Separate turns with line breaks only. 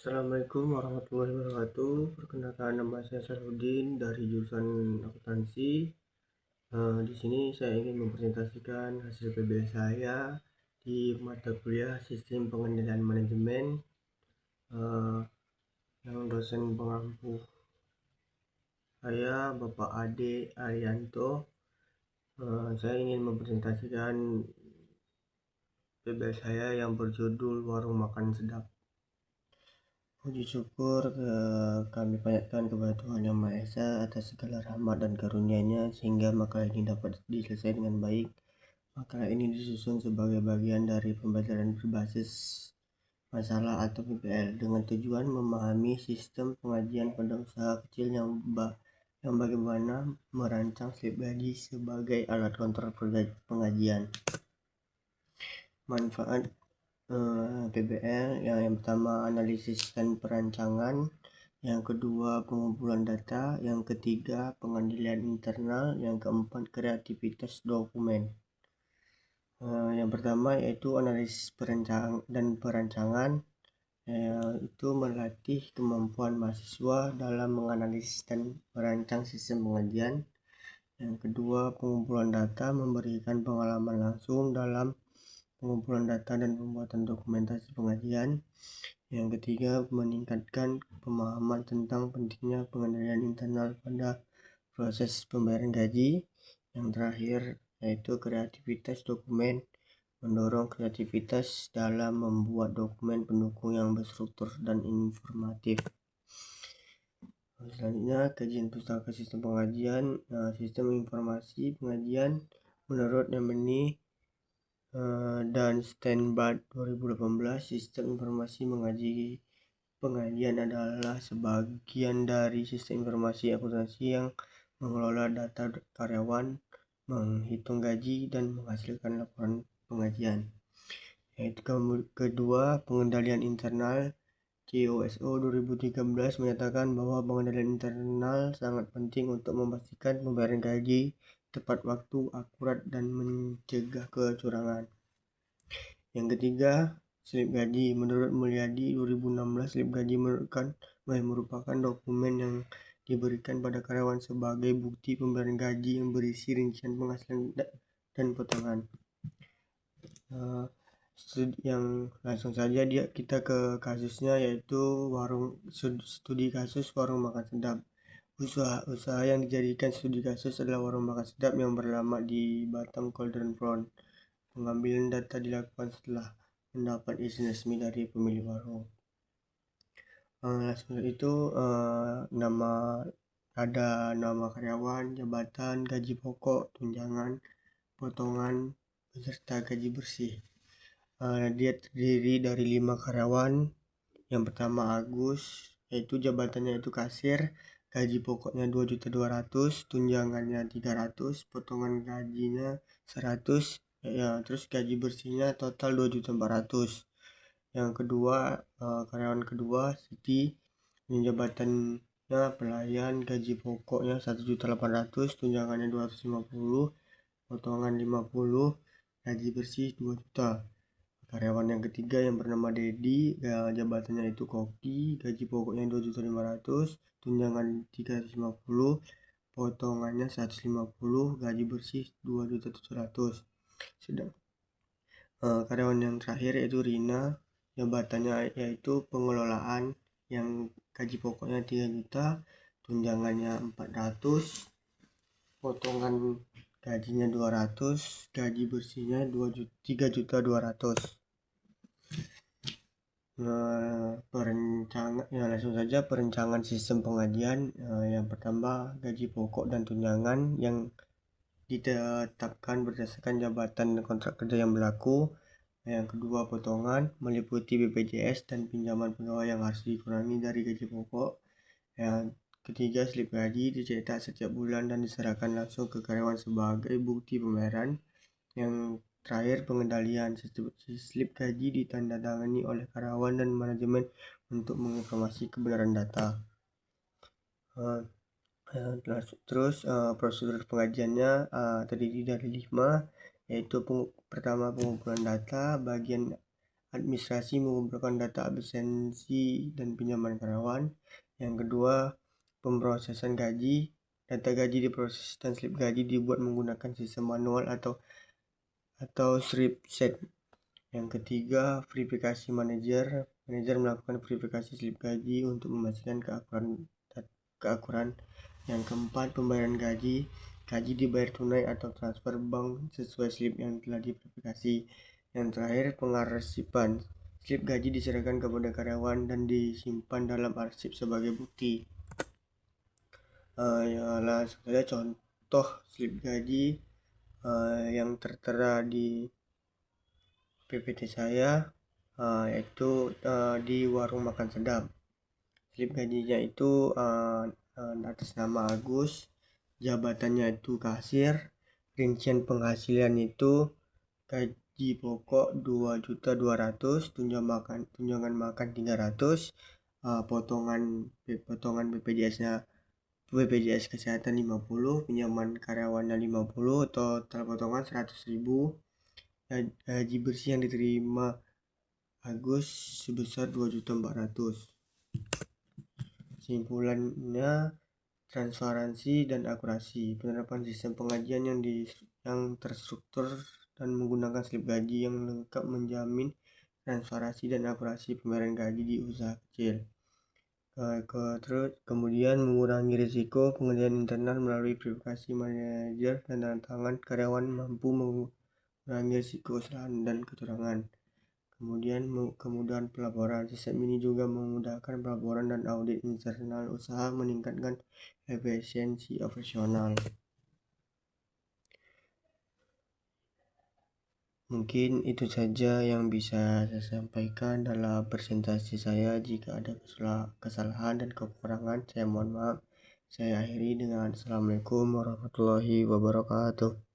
Assalamualaikum warahmatullahi wabarakatuh. Perkenalkan, nama saya Sarudin dari jurusan akuntansi. Di sini saya ingin mempresentasikan hasil PBL saya di mata kuliah Sistem Pengendalian Manajemen, yang dosen pengampu saya Bapak Ade Arianto. Saya ingin mempresentasikan PBL saya yang berjudul Warung Makan Sedap. Puji syukur kami panjatkan kepada Tuhan Yang Maha Esa atas segala rahmat dan karunia-Nya sehingga makalah ini dapat diselesaikan dengan baik. Makalah ini disusun sebagai bagian dari pembelajaran berbasis masalah atau PBL dengan tujuan memahami sistem pengajian pada usaha kecil yang bagaimana merancang slip gaji sebagai alat kontrol pengajian. Manfaat PBL yang pertama analisis dan perancangan, yang kedua pengumpulan data, yang ketiga pengandaian internal, yang keempat kreativitas dokumen. Yang pertama yaitu analisis dan perancangan, itu melatih kemampuan mahasiswa dalam menganalisis dan merancang sistem pengajian. Yang kedua pengumpulan data, memberikan pengalaman langsung dalam pengumpulan data dan pembuatan dokumentasi pengajian. Yang ketiga, meningkatkan pemahaman tentang pentingnya pengendalian internal pada proses pembayaran gaji. Yang terakhir, yaitu kreativitas dokumen, mendorong kreativitas dalam membuat dokumen pendukung yang berstruktur dan informatif. Selanjutnya, kajian pustaka sistem pengajian, sistem informasi pengajian menurut Yamani dan Stanbart 2018. Sistem informasi pengajian adalah sebagian dari sistem informasi akuntansi yang mengelola data karyawan, menghitung gaji, dan menghasilkan laporan pengajian. Yaitu kedua, pengendalian internal. COSO 2013 menyatakan bahwa pengendalian internal sangat penting untuk memastikan pembayaran gaji tepat waktu, akurat, dan mencegah kecurangan. Yang ketiga, slip gaji. Menurut Mulyadi 2016, slip gaji merupakan dokumen yang diberikan pada karyawan sebagai bukti pembayaran gaji yang berisi rincian penghasilan dan potongan. Yang langsung saja kita ke kasusnya, yaitu studi kasus warung makan sedap. Usaha yang dijadikan studi kasus adalah warung makan sedap yang beralamat di Batam Cauldron Front. Pengambilan data dilakukan setelah mendapat izin resmi dari pemilik warung. Langsung itu nama karyawan, jabatan, gaji pokok, tunjangan, potongan, beserta gaji bersih. Dia terdiri dari 5 karyawan. Yang pertama Agus, yaitu jabatannya itu kasir, gaji pokoknya 2.200.000, tunjangannya 300, potongan gajinya 100, terus gaji bersihnya total 2.400.000. Yang kedua, karyawan kedua Siti, jabatannya pelayan, gaji pokoknya 1.800.000, tunjangannya 250, potongan 50, gaji bersih 2 juta. Karyawan yang ketiga yang bernama Dedi, jabatannya itu koki, gaji pokoknya 2.500.000, tunjangan 350, potongannya 150, gaji bersih 2.700.000. Sedang karyawan yang terakhir yaitu Rina, jabatannya yaitu pengelolaan, yang gaji pokoknya 3 juta, tunjangannya 400, potongan gajinya 200, gaji bersihnya 3.200.000. Langsung saja perencanaan sistem pengajian. Yang pertama, gaji pokok dan tunjangan yang ditetapkan berdasarkan jabatan dan kontrak kerja yang berlaku. Yang kedua, potongan meliputi BPJS dan pinjaman pegawai yang harus dikurangi dari gaji pokok. Yang ketiga, slip gaji dicetak setiap bulan dan diserahkan langsung ke karyawan sebagai bukti pembayaran. Yang terakhir, pengendalian. Slip gaji ditandatangani oleh karyawan dan manajemen untuk menginformasi kebenaran data. Terus prosedur pengajiannya terdiri dari 5, yaitu pertama pengumpulan data. Bagian administrasi mengumpulkan data absensi dan pinjaman karyawan. Yang kedua, pemrosesan gaji. Data gaji diproses dan slip gaji dibuat menggunakan sistem manual atau spreadsheet. Yang ketiga, verifikasi manajer. Manajer melakukan verifikasi slip gaji untuk memastikan keakuran. Yang keempat, pembayaran gaji. Gaji dibayar tunai atau transfer bank sesuai slip yang telah diverifikasi. Yang terakhir, pengarsipan. Slip gaji diserahkan kepada karyawan dan disimpan dalam arsip sebagai bukti. Salah contoh slip gaji yang tertera di PPT saya, yaitu di warung makan sedap. Slip gajinya itu atas nama Agus, jabatannya itu kasir, rincian penghasilan itu gaji pokok 2.200.000, tunjangan makan 300, potongan BPJS kesehatan 50, pinjaman karyawannya 50, total potongan 100.000. Gaji bersih yang diterima Agus sebesar 2.400.000. Kesimpulannya, transparansi dan akurasi. Penerapan sistem pengajian yang terstruktur dan menggunakan slip gaji yang lengkap menjamin transparansi dan akurasi pembayaran gaji di usaha kecil. Terus kemudian mengurangi risiko pengendalian internal melalui verifikasi manajer dan tanda tangan karyawan mampu mengurangi risiko kesalahan dan kecurangan. Kemudian kemudahan pelaporan. Sistem ini juga memudahkan pelaporan dan audit internal usaha, meningkatkan efisiensi operasional. Mungkin itu saja yang bisa saya sampaikan dalam presentasi saya. Jika ada kesalahan dan kekurangan, saya mohon maaf. Saya akhiri dengan Assalamualaikum warahmatullahi wabarakatuh.